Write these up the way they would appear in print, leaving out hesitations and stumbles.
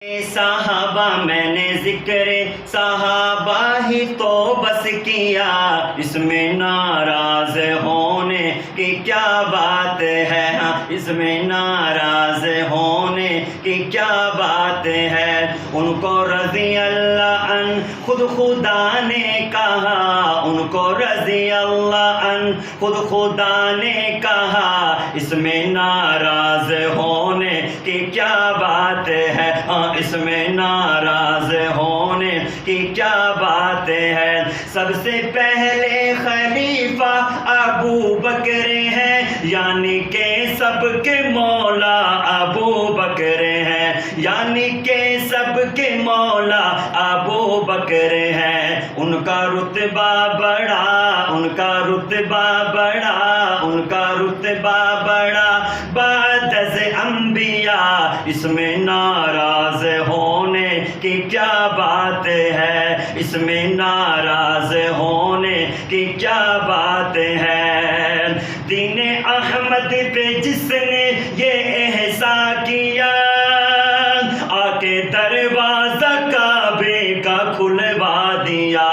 صحابہ میں نے ذکر صحابہ ہی تو بس کیا، اس میں ناراض ہونے کی کیا بات ہے، اس میں ناراض ہونے کی کیا بات ہے۔ ان کو رضی اللہ عنہ خود خدا نے کہا، ان کو رضی اللہ عنہ خود خدا نے کہا، اس میں ناراض ہونے کی کیا بات ہے، اس میں ناراض ہونے کی کیا بات ہے۔ سب سے پہلے خلیفہ ابو بکر ہیں، یعنی کہ سب کے مولا ابو بکر ہیں، یعنی کہ سب کے مولا ابو بکر ہیں۔ ان کا رتبہ بڑا، ان کا رتبہ بڑا، ان کا رتبہ بڑا بعد از انبیاء، اس میں ناراض ہونے کی کیا بات ہے، اس میں ناراض ہونے کی کیا بات ہے۔ دین احمد پہ جس نے یہ احسان کیا، آ کے دروازہ کعبے کا کھلوا دیا۔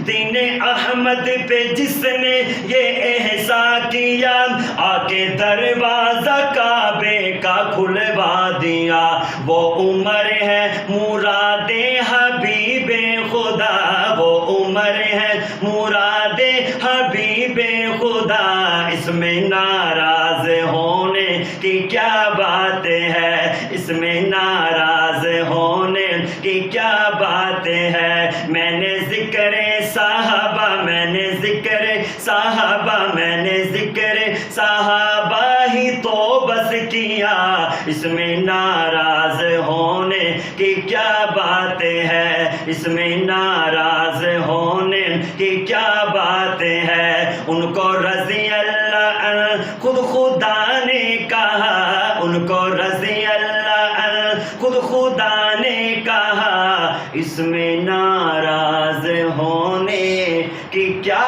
دین احمد پہ جس نے یہ احسان کیا، آ کے دروازہ کعبے کا کھلوا دیا۔ وہ عمر ہے مراد حبیب خدا، وہ عمر ہے مراد حبیب خدا، اس میں ناراض ہونے کی کیا بات ہے، اس میں ناراض ہونے کی کیا بات ہے۔ میں نے ذکر صحابہ، میں نے ذکر صحابہ، میں نے ذکر صحابہ ہی تو بس کیا، اس میں ناراض ہونے کی کیا بات ہے، اس میں ناراض ہونے کی کیا بات ہے۔ ان کو رضی اللہ عنہ خود خدا نے کہا، ان کو رضی اللہ عنہ خود خدا نے کہا، اس میں ناراض ہونے کی کیا